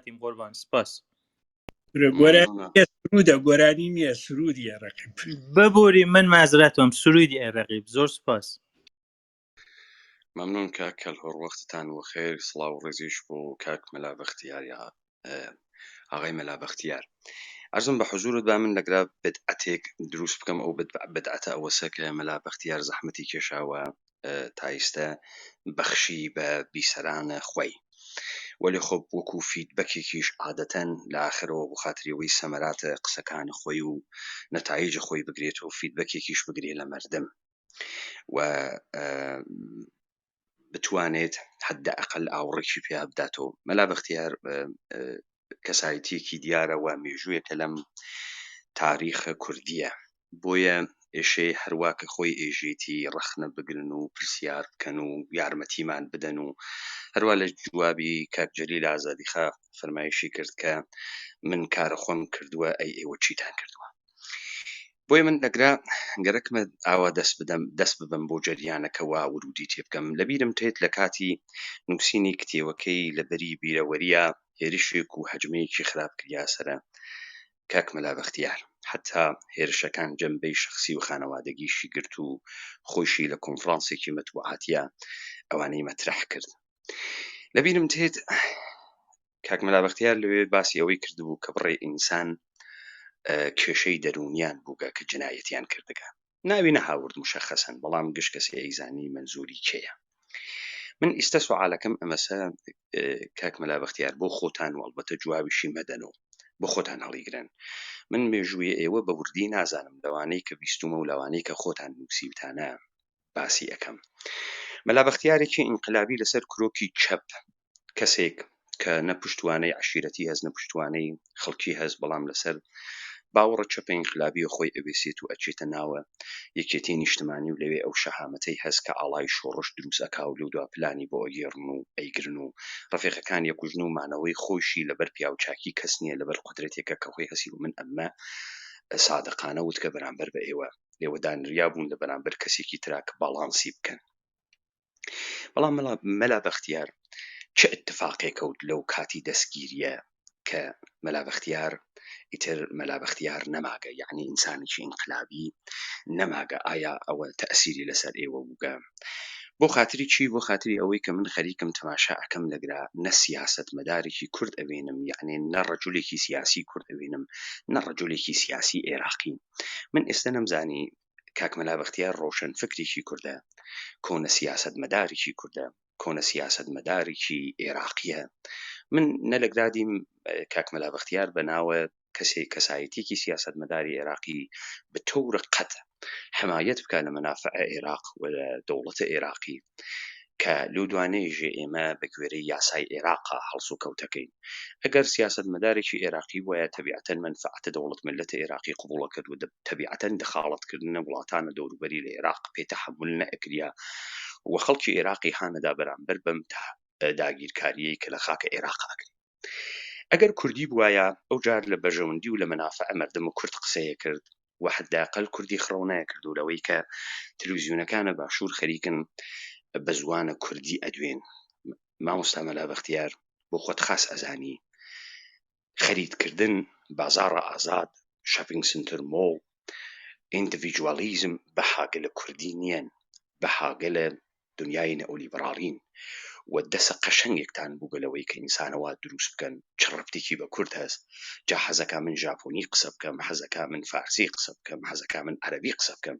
ئێڕەقیم قوربان سپاس گۆرانی نییە سرودی ڕقیب ببووری من مازراتم سرودی ئێڕەقیب زۆر سپاس ممنون کاک هەر وەختتان وەخێر سڵاو و ڕێزیش بۆ کاک مەلا بەختیار یا ئاغای مەلا بەختیار ئەرزم بە حوزورت با من لەگرا بدعەتێک دروست بکەم ئەو بدعەتە ئەوەسە کە مەلا بەختیار زەحمەتی کێشاوە تایستە بەخشی بە بیسەرانە خۆی وەلی خۆ وەکو فیدبەکێکیش عادەتەن لە ئاخرەوە بۆ خاتریەوەی سەمەراتە قسەکانی خۆی و نەتایجە خۆی بگرێت و فیدبەکێکیش بگرێت لە مەردم و بتوانێت حد ئەقل ئاوڕێکی پێ بداتەوە. مەلا بەختیار کەسایەتیەکی دیارە و مێژوویەکە لەم تاریخە کوردیە بۆیە ئێشەی هەرواکە خۆی ئێژێتی ڕەخنە بگرن و پرسیار بکەن و یارمەتیمان بدەن و هەروە لە جوابی کاک جەلیل ئازادیخا فەرمایشی کرد کە من کارە خۆم کردووە ئەی ئێوە چیتان کردووە. بۆیە من دەگرا گەرەکمە ئاوا دەست ببەم بۆ جەریانەکەەوە ورودی تێ بکەم. لەبیرم تێت لە کاتی نووسینی کتێوەکەی لە بەری بیرەوەریە هێرشێک و هەجمەیەکی خراپ کریا سرە کاک مەلا بەختیار حتا هێرشەکان جەمبەی شخصی و خانەوادەگیشی گرت و خۆشی لە کۆنفرانسێکی مەتبوعاتیە ئەوانەی مەترح کرد. لەبیرم تێت کاک مەلا بەختیار لەوێ باسی ئەوەی کردبوو کە بڕێ ئینسان کێشەی دەرونیان بووگە کە جنایەتیان کردگە ناوی نەهاورد مشخصن بەڵام گشت کەسی ئەیزانی منزوری کێیە. من ئیستە سوعالەکەم ئەمەسە کاک مەلا بەختیار بۆ خۆتان و ئەڵبەتە جوابیشی مەدەنەوە بۆ خۆتان هەڵیگرن. من مێژووی ئێوە بە وردی نازانم لەوانەی کە بیستومە و لەوانەی کە خۆتان نووسیوتانە باسی ئەەکەم. مەلا بەختیارێکی ئینقلابی لەسەر کرۆکی چەپ کەسێک کە نەپشتوانەی عشیرەتی هەز نەپشتوانەی خەڵکی هەز بەڵام لەسەر باوەڕە چەپە ئینقلابی خۆی ئەوێسێت و ئەچێتە ناوە یەکێتی نیشتمانی و لەوێ ئەو شەهامەتەی هەست کە ئاڵای شۆڕش دروست ئەکا و لەو دوا پلانی بۆ ئەگێڕن و ئەیگرن و ڕەفیقەکان یەکوژن و مانەوەی خۆشی لەبەر پیاوچاکی کەس نییە لەبەر قودرێتێکە کە خۆی هەسی و من ئەمە سادقانە وتکە بەرامبەر بە ئێوە دانریا بوون لە بەرامبەر کەسێکی تراکە باڵانسی بکەن. بەڵام مەلا بەختیار چه اتفاقێک کەوت لەو کاتی دەستگیریە کە مەلا بەختیار ئیتر مەلا بەختیار نەماگە یعنی ئینسانێکی ئینقلابی نەماگە ئایا ئەوە تەئسیری لەسەر ئێوە بووگە بۆ خاتری چی؟ بۆ خاتری ئەوەی کە من خەریکم تەماشا ئەکەم لەگرا نە سیاسەت مەدارێکی کورد ئەوێنم یعنی نە ڕەجولێکی سیاسی کورد ئەوێنم نە ڕەجولێکی سیاسی عێراقی. من ئێستا نەمزانی کاک مەلا بەختیار ڕۆشن فکرێکی کوردە کۆنە سیاسەت مەدارێکی کوردە کۆنە سیاسەت مەدارێکی عێراقیە. من نەلەگرادیم کاک مەلا بەختیار بەناوە کەسایەتێکی سیاسەت مەداری عێراقی بە تەورە قەت حمایەت بکە لە مەنافع عێراق و لە دەوڵەتە عێراقی کە لەو دوانەیەژێ ئێمە بە گوێرەی یاسای عێراقا هەڵسو کەوتەکەین. ئەگەر سیاسەت مەدارێکی عێراقی وایە تەبیعەتەن منفعەتە دەوڵەت ملەتە عێراقی قبوڵە کرد و تەبیعەتەن دخالەتکردنە وڵاتانە دەوروبەری لە عێراق پێ تەحمل نەئەکریا و خەڵکی عێراقی هانەدا بەرامبەر بەم داگیرکاریەی کە لە خاکە عێراق ئەکرێت. ئەگەر کوردی بوایە ئەو جار لە بەژەوندی و لە مەنافع مەردم و کورد قسەیە کرد و حداقل کوردی خڕەونایە کرد و لەوەی کە تەلەڤیزیۆنەکانە باشوور خەریکن بە زوانە کوردی ئەدوێن. مامۆستا مەلا بەختیار بۆ خۆت خاس ئەزانی خەریدکردن بازاڕە ئازاد شاپینگ سنتەر مۆڵ ئیندیڤیدوالیزم بەهاگە لە کوردی نیەن بەهاگە لە دنیای نەئۆلیبراڵین و دەسە قەشەنگێکتان بووگەلەوەی کە ئینسانەوە دروست بکەن چ ڕەبتێکی بە کورد هەست جا حەزەکە من ژاپۆنی قسە بکەم حەزەکە من فارسی قسە بکەم حەزەکە من عەرەبی قسە بکەم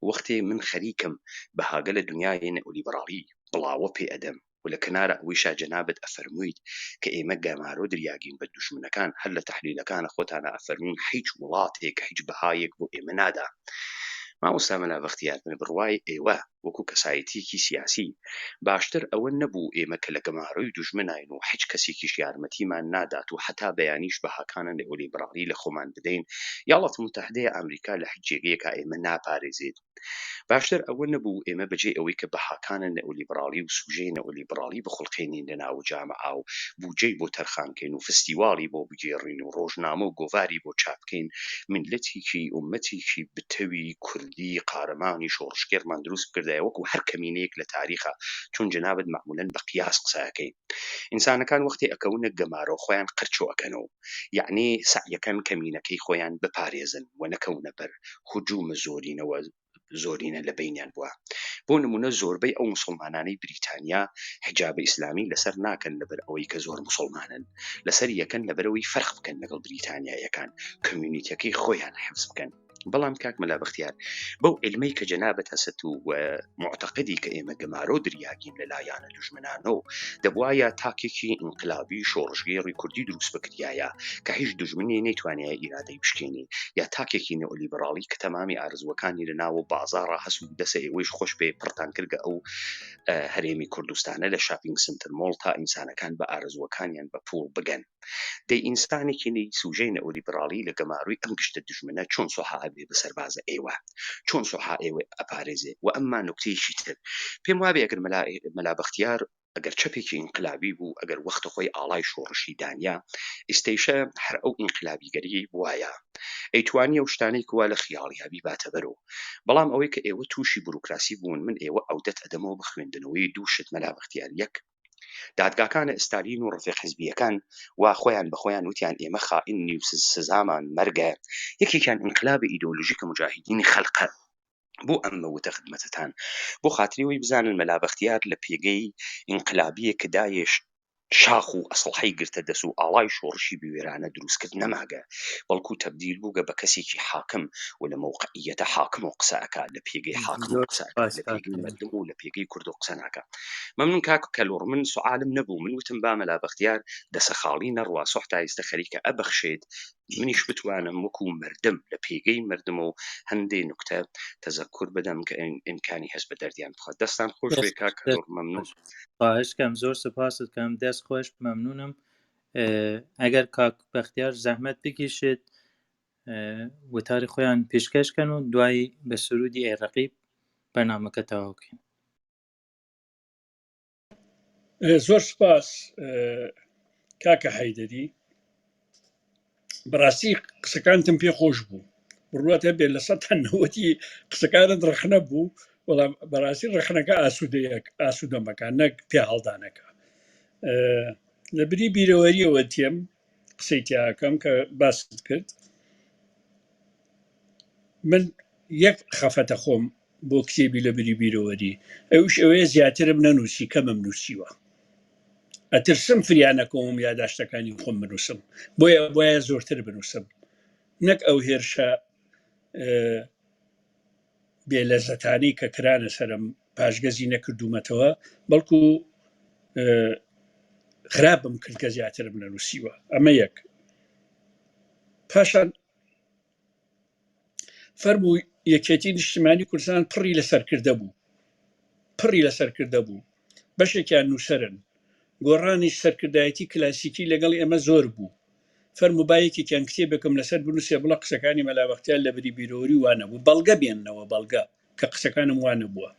وەختێ من خەریکم بەهاگە لە دنیای نەئۆلیبراڵی بڵاوە پێ ئەدەم و لە کنارە ئەویشا جەنابەت ئەفەرموویت کە ئێمە گەمارۆ دریاگین بە دوژمنەکان هەر لە تەحلیلەکانە خۆتانە ئەفەرمون هیچ وڵاتێک هیچ بەهایەک بۆ ئێمە نادا. مامۆستا مەلا بەختیار من بڕوای ئێوە وەکو کەسایەتێکی سیاسی باشتر ئەوە نەبوو ئێمە کە لە گەمارۆی دوژمنین و هیچ کەسێکیش یارمەتیمان نادات و حتا بەیانیش بەهاکانە نەئۆلیبراڵی لە خۆمان بدەین یاڵەت متحدەیە ئەمریکا لە هیچ جێگەیەکە ئێمە ناپارێزێت. باشتر ئەوە نەبوو ئێمە بەجێ ئەوەی کە بەهاکانە نەئۆلیبراڵی و سوژەی نەئۆلیبراڵی بخڵقێنین لە ناو جامعە و بودجەی بۆ تەرخانکەین و فستیواڵی بۆ بگێڕین و ڕۆژنامە و گۆڤاری بۆ چاپکەین ملەتێکی ئومەتێکی بتەوی کوردی قارەمانی شۆڕشکێرمان دروست کردە قسەیە وەکو هەر کەمینەیەک لە تاریخە چون جنابت معمولەن بە قیاس قسەکەی ئینسانەکان وەختی ئەکەونە گەمارۆ خۆیان قرچۆ ئەکەنەوە یعنی سعیەکەن کەمینەکەی خۆیان بپارێزن و نەکەونە بەر هجوومە زۆرینەوە زۆرینە لە بینیان بووە بۆ نمونە زۆربەی ئەو مسلمانانەی بریتانیا حجابە ئیسلامی لەسەر ناکەن لەبەر ئەوەی کە زۆر مسلمانن لەسەر یەکەن لەبەرەوەی فەرق بکەن لەگەڵ بریتانیایەکان کمیونیتیەکەی خۆیان حفظ بکەن بەڵام کاک مەلا بەختیار بەو علمەی کە جەنابەت هەست و معتەقدی کە ئێمە گەمارۆ دریاگین لەلایەنە دوژمنانەوە دەبوایە تاکێکی ئینقلابی شۆڕژگێڕی کوردی دروست بکریایە کە هیچ دوژمنی نەیتوانێت ئیرادەی بشکێنی یا تاکێکی نێئۆلیبراڵی کە تەمامی ئارزوەکانی لەناوە بازاڕە هەست و دەسە ئێوەیش خۆش پێ پڕتان کردگە ئەو هەرێمی کوردستانە لە شاپینگ سنتر مۆڵ تا ئینسانەکان بە ئارزوەکانیان بە پوڵ بگەن دەی ئینسانێکی سوژەی نەئۆلیبراڵی لە گەماروی ئەم گشتە دژمنە چۆن سۆحا ئەبێ بە سەربازە ئێوە چۆن سۆحا ئێوە ئەپارێزێ و ئەمما نوکتەیەکی تر پێم وابێ ئەگەر مەلا بەختیار ئەگەر چەپێکی ئینقلابی بوو ئەگەر وەختە خۆی ئاڵای شۆڕشی دانیا ئیستەیشە هەر ئەو ئینقلابیگەری وایە ئەیتوانی ئەو شتانەی کوا لە خیاڵیابی باتە بەرەوە بەڵام ئەوەی کە ئێوە تووشی بروکراسی بوون من ئێوە ئەودەت ئەدەمەوە بە خوێندنەوەی دووشت مەلا بەختیار یەک دادگاکانە ئستالین و ڕفیق حزبیەکان وا خۆیان بەخۆیان وتیان ئێمە خائین نی و سزامان مەرگە یەکێکیان ئینقلابی ئیدۆلۆژیکە مجاهیدینی خەلقە بۆ ئەمە وتە خدمەتتان بۆ خاتریەوەی بزانن مەلا بەختیار لە پێگەی ئینقلابیە کە داعش شاخ و ئەسڵحەی گرتە دەست و ئاڵای شۆڕشی بوێرانە دروستکرد نەماگە بەڵکو تەبدیل بووگە بە کەسێکی حاکم و لە موقعیەتە حاکم و قسەکە لە پێگەی حاکم و قسەکە لە پێگەی مردم و لە پێگەی کورد و قسە ناکە مەمنون کاک کەلۆڕ من سوالم نەبوو من وتم با مەلا بەختیار دەسە خاڵی نەڕوا سوحتا ئێستا خەریکە ئەبەخشێت منیش بتوانم وەکو مردم لە پێگەی مردم و هەندێ نوکتە تەزەکر بدەم کە ئیمکانی هەست بە دەردیان بخوات دەستان خۆش بێ کاک کەلۆڕ مەمنون خواهشکەم زۆر سپاست کەم دەست خۆش مەمنونم ئەگەر کاک بەختیار زەحمەت بکیشێت وتاری خۆیان پێشکەشکەن و دوایی بە سرودی ئێڕەقیب بەرنامەکە تەواوکەین زۆر سپاس کاکە حەیدەری بەڕاستی قسەکانتم پێ خۆش بوو بڕواتە بێت لە 190 قسەکانت ڕخنە بوو وەڵام بەڕاستی ڕخنەکە ئاسوودەمەکان نەک پێ هەڵدانەکە لە بری بیرەوەریەوە تێم قسەی تیاکەم کە باست کرد من یەک خەفەتە خۆم بۆ کتێبی لە بری بیرەوەری ئەوش ئەوەیە زیاترم نەنووسی کەمم نووسیوە ئەترسم فریانەکەم یاداشتەکانی خۆم بنووسم بۆیە زۆرتر بنووسم نەک ئەو هێرشە بێلەزەتانی کە کرانە سەرم پاشگەزی نەکردومەتەوە بەڵکو خراپم کرد کە زیاترم نەنووسیوە ئەمە یەک پاشان فەرمووی یەکێتی نیشتیمانی کوردستان پڕی لەسەرکردە بوو بەشێکیان نووسەرن گۆڕانی سەرکردایەتی کلاسیکی لەگەڵ ئێمە زۆر بوو فەرموبایەکێکیان کتێبێکم لەسەر بنووسێ بڵە قسەکانی مەلا بەختیار لە بری بیرۆری وانە بوو بەڵگە بێننەوە بەڵگە کە قسەکانم وانە بووە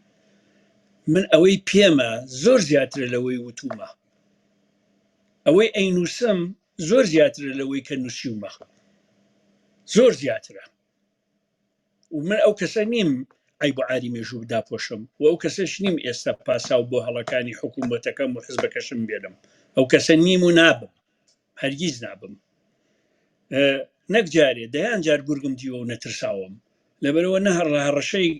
من ئەوەی پێمە زۆر زیاترە لەوەی وتومە ئەوەی ئەینووسم زۆر زیاترە لەوەی کە نووسیومە زۆر زیاترە و من ئەو کەسە نیم ئەی بۆ عاری مێژوو بداپۆشم و ئەو کەسەش نیم ئێستا پاساو بۆ هەڵەکانی حکوومەتەکەم و حزبەکەشم بێنم ئەو کەسە نیم و نابم هەرگیز نابم نەک جارێ دەیان جار گورگم دیوە و نەترساوم لەبەرەوە نە هەڕەشەی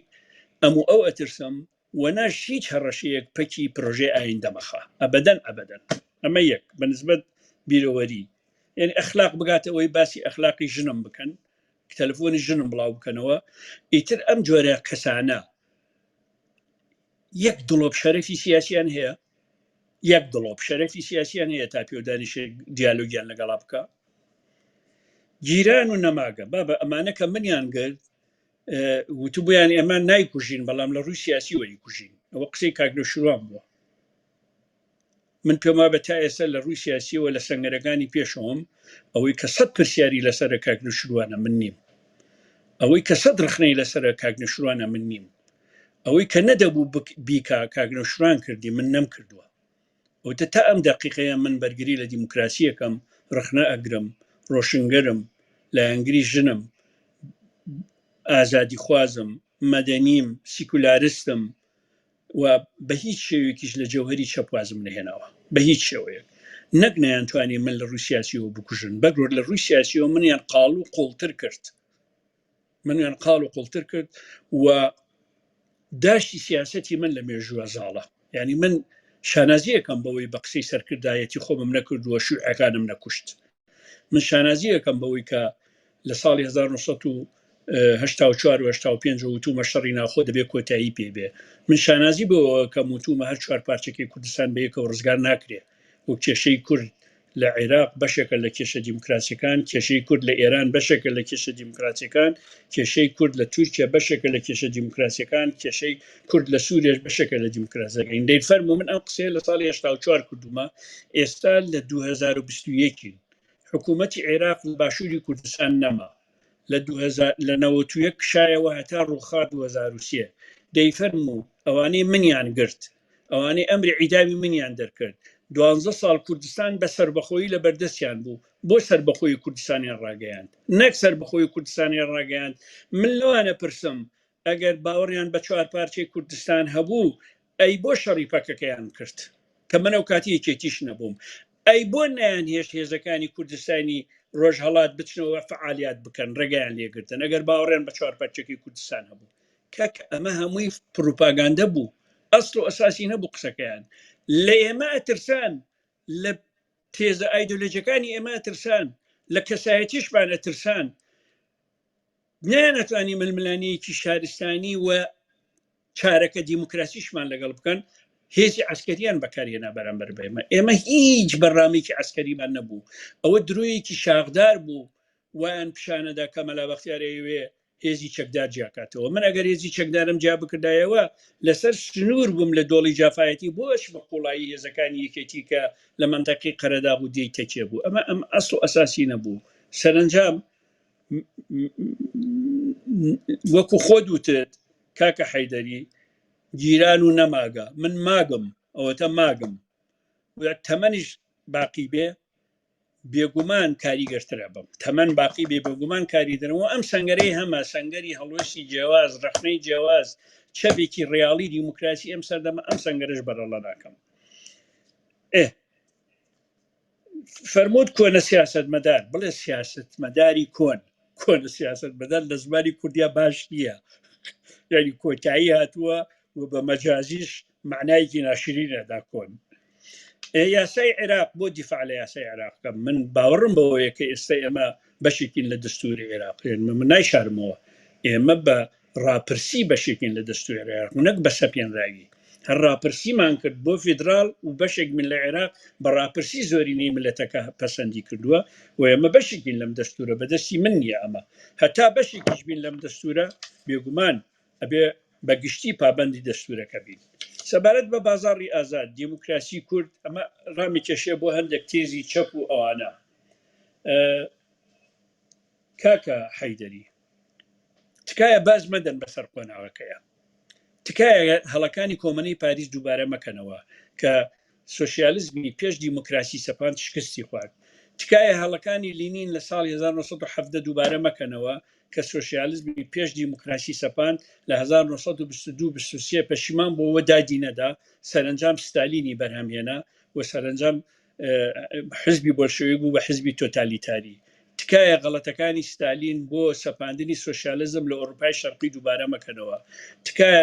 ئەموو ئەو ئەترسم و ناش هیچ هەڕەشەیەک پەکی پرۆژێ ئایندەمەخە ئەبەدەن ئەمە یەک بەنسبەت بیرەوەری یعنی ئەخلاق بگاتەوەی باسی ئەخلاقی ژنم بکەن تەلەفۆنی ژنم بڵاو بکەنەوە ئیتر ئەم جۆرە کەسانە یەک دڵۆب شەرەفی سیاسیان هەیە یەک دڵۆب شەرەفی سیاسیان هەیە تا پێودانیشێک دیالۆگیان لەگەڵا بکە گیران و نەماگە بابە ئەمانە کە منیان گرت وتبوویان ئێمە نایکوژین بەڵام لە ڕووی سیاسی وەریکوژین ئەوە قسەی کاکنۆشروان بووە من پێما بە تا ئێستا لە ڕووی سیاسیەوە لە سەنگەرەکانی پێشەوەم ئەوەی کە 100 پرسیاری لەسەر کاکنۆشروانە من نیم ئەوەی کە 100 ڕخنەی لەسەر کاکنۆشروانە من نیم ئەوەی کە نەدەبوو بیکا کاکنۆشروان کردی من نەم کردووە ئەوتە تا ئەم دقیقەیە من بەرگری لە دیموکراسیەکەم ڕخنە ئەگرم ڕۆشنگەرم لایەنگری ژنم ئازادی خوازم مەدەنیم سیکولارستم و بە هیچ شێوێکیش لە جەوهری چەپوازم نهێناوە بە هیچ شێوەیەک نەک نەیانتوانی من لە ڕووی سیاسیەوە بکوژن بەگرۆر لە ڕووی سیاسیەوە منیان قاڵ و قوڵتر کرد منیان قاڵ و قوڵتر کرد و داشتی سیاسەتی من لە مێژووە زاڵە یعنی من شانازیەکەم بەوەی بە قسەی سەرکردایەتی خۆمم نەکردووە شوعەکانم نەکوشت من شانازیەکەم بەوەی کە لە ساڵی 1984 و 85 وتومە شەڕی ناخۆ دەبێت کۆتایی پێبێ من شانازی بەوە کە وتومە هەر چوار پارچەکەی کوردستان بەیەکەوە ڕزگار ناکرێ و کێشەی کورد لە عێراق بەشێکە لە کێشە دیموکراسیەکان کێشەی کورد لە ئێران بەشێکە لە کێشە دیموکراسیەکان کێشەی کورد لە تورکیا بەشێکە لە کێشە دیموکراسیەکان کێشەی کورد لە سووریش بەشێکە لە دیموکراسیەکان دەی فەرمو من ئەم قسەیە لە ساڵی 84 کردومە ئێستا لە 2021 حکوومەتی عێراق و باشووری کوردستان نەما لە 91 شایەوە هەتا ڕووخا 2023 دەیفەرموو ئەوانەی منیان گرت ئەوانەی ئەمری عیداوی منیان دەرکرد 12 ساڵ کوردستان بە سربەخۆیی لە بەردەستیان بوو بۆ سربەخۆی کوردستانیان ڕاگەیاند نەک سربەخۆی کوردستانیان ڕاگەیاند من لەوانە پرسم ئەگەر باوەڕیان بە چوار پارچەی کوردستان هەبوو ئەی بۆ شەڕی پەکەکەیان کرد کە منە و کاتی یەکێتیش نەبووم ئەی بۆ نیان هێشت هێزەکانی کوردستانی ڕۆژهەڵات بچنەوە فعالیات بکەن ڕێگەیان لێگرتن ئەگەر باوەڕێن بە چوار پارچەکەی کوردستان هەبوو کاک ئەمە هەمووی پروپاگاندە بوو ئەسڵ و ئەساسی نەبوو قسەکەیان لە ئێمە ئەترسان لە تێزە ئایدۆلۆژیەکانی ئێمە ئەترسان لە کەسایەتیشمان ئەترسان نەیانەتوانی ململانەیەکی شارستانی و چارەکە دیموکراسیشمان لەگەڵ بکەن هێزی عسکەریان بەکارهێنا بەرامبەر بێمە ئێمە هیچ بەڕامێکی عسکەریمان نەبوو ئەوە درۆیەکی شاغدار بوو ویان پیشانەدا کە مەلا بەختیارەوێ هێزی چەکدار جیاکاتەوە من ئەگەر هێزی چەکدارم جیا بکردایەوە لەسەر سنوور بووم لە دۆڵی جافایەتی بۆش بە قوڵایی هێزەکانی یەکێتی کە لە منتەقی قەرەداغ و دێی تەکێ بوو ئەمە ئەم ئەسڵ و ئەساسی نەبوو سەرنجام وەکو خۆ دوتت کاکە حەیدەری گیران و نەماگە من ماگم ئەوەتە ماگم تەمەنیش باقی بێ بێگومان کاریگەرترە بم تەمەەن باقی بێ بێگومان کاریدنەوە ئەم سەنگەرەی هەمە سەنگەری هەڵوەشی جیاواز ڕخنەی جیاواز چەبێکی ڕیاڵی دیموکراسی ئەم سەردەمە ئەم سەنگەرش بەرەڵە ناکەم فەرمووت کۆنە سیاست مەدار بڵێ سیاست مەداری کۆنە سیاست مەدار لە زمانی کوردیا باش نییە یعنی کۆتایی هاتووە و بە مەجازیش معنایەکی ناشرینەدا کۆن یاسای عێراق بۆ دیفاع لە یاسای عێراقکەم من باوەڕم بەوەیە کە ئێستا ئێمە بەشێکین لە دەستوری عێراقین من نایشارمەوە ئێمە بە ڕاپرسی بەشێکین لە دەستوری عێراق نەک بە سەپێنراوی هەر ڕاپرسیمان کرد بۆ فیدرال و بەشێک من لە عێراق بە ڕاپرسی زۆرینەی ملەتەکە پەسەندی کردووە و ئێمە بەشێکین لەم دەستورە بەدەستی من نییە ئەمە هەتا بەشێکیش بین لەم دەستورە بێگومان ئەبێ بەگشتی پابەندی دەستورەکە بین سەبارەت بە بازاڕی ئازاد دیموکراسی کورد ئەمە ڕامی کێشێ بۆ هەندێک تێزی چەپ و ئەوانە کاکە حەیدەری تکایە باز مەدەن بەسەر قۆناغەکەیە تکایە هەڵەکانی کۆمەنەی پاریس دووبارە مەکەنەوە کە سۆسیالیزمی پێش دیموکراسی سەپاند شکستی خوارد تکایە هەڵەکانی لینین لە ساڵی 1970 دووبارە مەکەنەوە کە سۆسیالیزمی پێش دیموکراسی سەپاند لە 1922 پەشیمان بۆەوە دادی نەدا سەرنجام ستالینی بەرهەمهێنا و سەرنجام حزبی بۆلشەویک بوو بە حزبی تۆتالیتاری تکایە غەڵەتەکانی ستالین بۆ سەپاندنی سۆسیالیزم لە ئەوروپای شەرقی دووبارە مەکەنەوە تکایە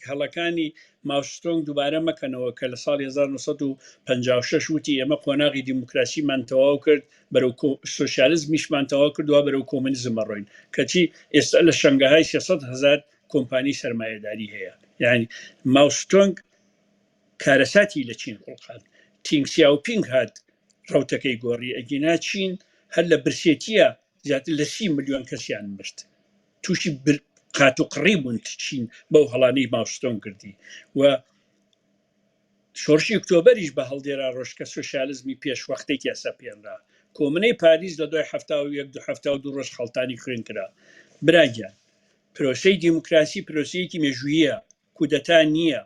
هەڵەکانی ماوستۆنگ دووبارە مەکەنەوە کە لە ساڵی 1956 وتی ئێمە قۆناغی دیموکراسیمان تەواو کرد بەرەو سۆسیالیزمیشمان تەواو کردووە بەرەو کۆمونیزم ڕۆین کەچی ئێستا لە شەنگەهای 300,000 کۆمپانی سەرمایەداری هەیە یعنی ماوستۆنگ کارەساتی لە چین ڕووخات تینگ سیاوپینگ هات ڕوتەکەی گۆڕی ئەگینا چین هەر لە برسێتیە زیاتر لە 30 ملیۆن کەسیان مرد تووشی قات و قڕی بوون چین بەو هەڵانەی ماوستۆن کردی و شۆڕشی ئۆکتۆبەریش بە هەڵدێرا ڕۆژ کە سۆسیالیزمی پێشوەختێکی سەپێنرا کۆمنەی پاریس لە 2 ڕۆژ خەڵتانی خوێن کرا براگیان پرۆسەی دیموکراسی پرۆسەیەکی مێژوویە کودەتا نییە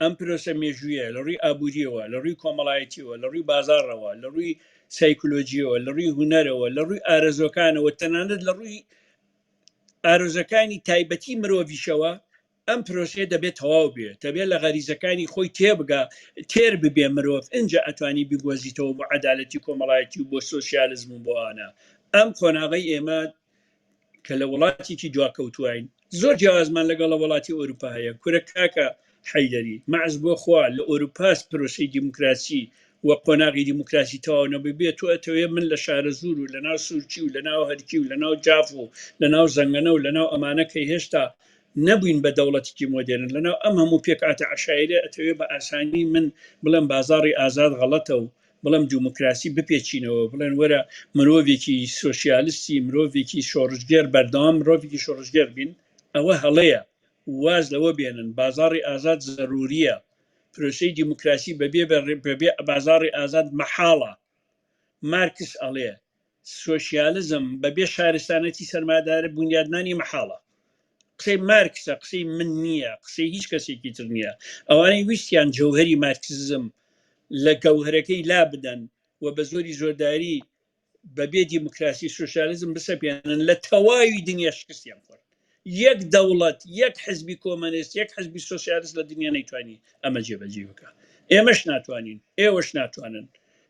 ئەم پرۆسە مێژوویە لە ڕووی ئابوووریەوە لە ڕووی کۆمەڵایەتیەوە لە ڕووی بازاڕەوە لە ڕووی سایکۆلۆژیەوە لە ڕووی هونەرەوە لە ڕووی ئارەزۆکانەوە تەنانەت لە ڕووی ئارۆزەکانی تایبەتی مرۆڤیشەوە ئەم پرۆسێ دەبێت تەواو بێت دەبێت لە غەریزەکانی خۆی تێبگا تێر ببێ مرۆڤ اینجا ئەتوانی بگۆزیتەوە بۆ عەدالەتی کۆمەڵایەتی و بۆ سۆسیالیزم و بۆ ئانە ئەم قۆناغەی ئێمە کە لە وڵاتێکی دواکەوتوین زۆر جیاوازمان لەگەڵ وڵاتی ئەوروپا هەیە کورە کاکە حەیدەری مەعز بۆ خوا لە ئەوروپاس پرۆسی دیموکراسی و قۆناغی دیموکراسی تەواو نەبێت تۆ ئەتەوێ من لە شارە زور و لە ناو سوورچی و لە ناو هەرکی و لە ناو جاف و لە ناو زەنگەنە و لە ناو ئەمانەکەی هێشتا نەبووین بە دەوڵەتێکی مۆدێرن لەناو ئەم هەموو پێکاتە عشایرە ئەتەوێ بە ئاسانی من بڵێم بازاڕی ئازاد غەڵەتە و بڵم دیموکراسی بپێچینەوە بڵێن وەرە مرۆڤێکی سۆسیالیستی مرۆڤێکی شۆڕژگەر بەردەوام مرۆڤێکی شۆڕژگەر بین ئەوە هەڵەیە واز لەوە بێنن بازاڕی ئازاد زەروریە پرۆسەی دیموکراسی بەبێ بازاڕی ئازاد مەحاڵە مارکس ئەڵێ سۆسیالیزم بەبێ شارستانەتی سەرمادارە بنیادنانی مەحاڵە قسەی مارکسە قسەی من نییە قسەی هیچ کەسێکی تر نییە ئەوانەی ویستیان جەوهەری مارکسیزم لە گەوهرەکەی لا بدەن و بە زۆری زۆرداری بەبێ دیموکراسی سۆسیالیزم بسەپێنن لە تەواوی دنیا شکستیان خۆرد یەک دەوڵەت یەک حزبی کۆمەنیست یەک حزبی سۆسیالیست لە دنیا نەیتوانی ئەمە جێبەجێ بکە ئێمەش ناتوانین ئێوەش ناتوانن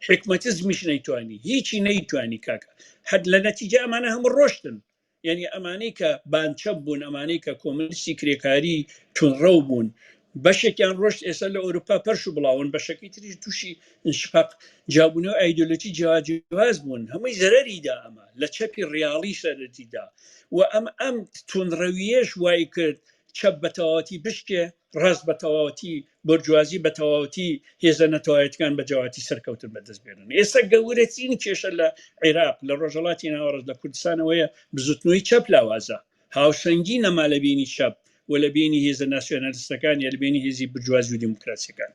حکومەتیزمیش نەیتوانی هیچی نەیتوانی کاکە حد لە نەتیجە ئەمانە هەموو ڕۆشتن یعنی ئەمانەی کە بانچەپ بوون ئەمانەی کە کۆمەنیستی کرێکاری تونڕە بوون بەشێکیان ڕۆشت ئێستا لە ئەوروپا پەرش و بڵاون بەشەکەی تریش تووشی انشقاق جابوونەوە ئایدۆلۆجی جیاواز بوون هەمووی زەرەریدا ئەمە لە چەپی ڕیاڵی سەرەتیدا و ئەم تونڕەویەش وای کرد چەپ بە تەواوەتی بشکێ ڕاست بە تەواوەتی بورجوازی بە تەواوەتی هێزە نەتەوایەتەکان بە جیاواتی سەرکەوتن بەدەست بێنن ئێستا گەورەترین کێشە لە عێراق لە ڕۆژهەڵاتی ناوەڕاست لە کوردستانەوەیە بزوتنەوەی چەپ لاوازە هاوسەنگی نەما لە بینی شەپ و لە بینی هێزە ناسیۆنالیستەکان یا لە بینی هێزی بورجوازی و دیموکراسیەکان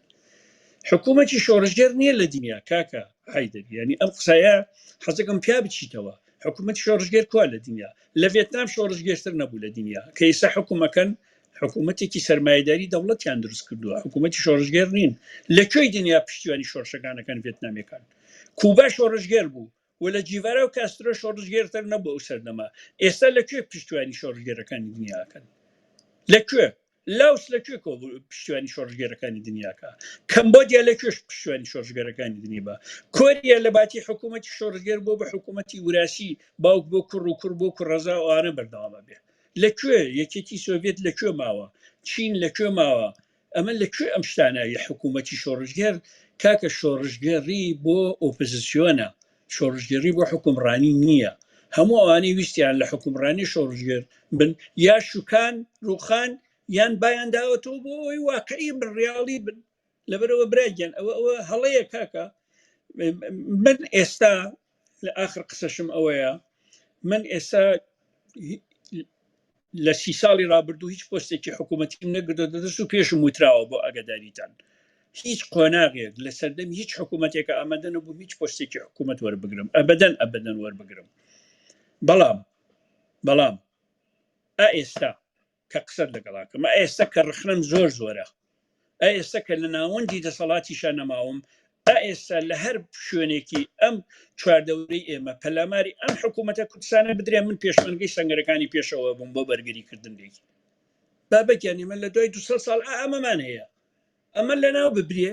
حکوومەتی شۆڕژگەر نییە لە دنیا کاکە حەیدەر ینی ئەم قسایە حەزەکەم پیا بچیتەوە حکوومەتی شۆڕژگەر کوا لە دنیا لە ڤێتنام شۆڕژگەرتر نەبوو لە دنیا کە ئێستا حکوومەکەن حکوومەتێکی سەرمایه‌داری دەوڵەتیان دروست کردووە حکوومەتی شۆڕژگەر نین لەکوێی دنیا پشتیوانی شۆڕشەکانەکەن ڤێتنامیەکان کوبا شۆڕژگەر بوو و لە جیڤارە و کاسترۆ شۆڕژگەرتر نەبوو ئەو سەردەما ئێستا لەکوێ پشتیوانی شۆڕژگەرەکانی دنیاکەن لەکوێ لاوس لەکوێ پشتیوانی شۆڕژگەرەکانی دنیاکە کەمبۆدیا لەکوێش پشتیوانی شۆڕژگەرەکانی دنیا بە کۆریا لە باتی حکوومەتی شۆڕژگەر بۆ بە حکوومەتی وراسی باوک بۆ کوڕ و کوڕ بۆ کوڕەزا و ئانە بەردەوامە بێ لەکوێ یەکێتی سۆڤێت لەکوێ ماوە چین لەکوێ ماوە ئەمە لەکوێ ئەم شتانایە حکوومەتی شۆڕژگەر کاکە شۆڕژگەری بۆ ئۆپۆزیسیۆنە شۆڕژگەری بۆ حکومڕانی نییە هەموو ئەوانەی ویستیان لە حکومڕانی شۆڕژگەر بن یا شوکان ڕوخان یان بایان داوەتەوە بۆ ئەوی واقعی بڕیاڵی بن لەبەرەوە براگەن ئەوە هەڵەیە کاکە من ئێستا لە ئاخر قسەشم ئەوەیە من ئێستا لە 30 ساڵی ڕابردوو هیچ پۆستێکی حکوومەتیم نەگردۆ دەدەست و پێشم وتراوە بۆ ئاگاداریتان هیچ قۆناغێک لە سەردەمی هیچ حکوومەتێکە ئامادە نەبوو هیچ پۆستێکی حکوومەت وەربگرم ئەبەدەن وەربگرم بەڵام ئێستا کە قسەت لەگەڵاکەم ئێستا کە ڕخنم زۆر زۆرە ئێستا کە لە ناوەندی دەسەڵاتیشان نەماوم ئێستا لە هەر شوێنێکی ئەم چواردەورەی ئێمە پەلاماری ئەم حکوومەتە کوردستانە بدرێ من پێشمەرگەی سەنگەرەکانی پێشەوە بووم بۆ بەرگریکردنێکی بابەتیانی من لە دوای 200 ساڵ ئەمەمان هەیە ئەمە لە ناو ببرێ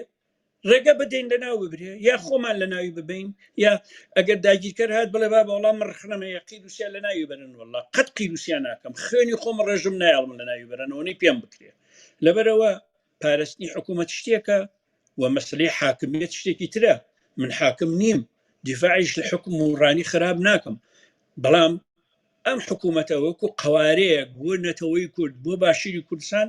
ڕێگە بدەین لە ناو ببرێ یا خۆمان لە ناوی ببین یا ئەگەر داگیرکەر هات بڵێ با بەوەڵام ڕخنەمە یا قیروسیا لە ناوی بەرن وەڵڵا قەت قیروسیا ناکەم خوێنی خۆم ڕێژم نایڵم لە ناوی بەرەنەوەی پێم بکرێ لەبەرەوە پارێزنی حکوومەت شتێکە و مەسلەی حاکمیت شتێکی ترە من حاکم نیم دیفاعیش لە حکومڕانی خراب ناکەم بەڵام ئەم حکوومەتە وەکو قوارەیەک بۆ نەتەوەی کورد بۆ باشووری کوردستان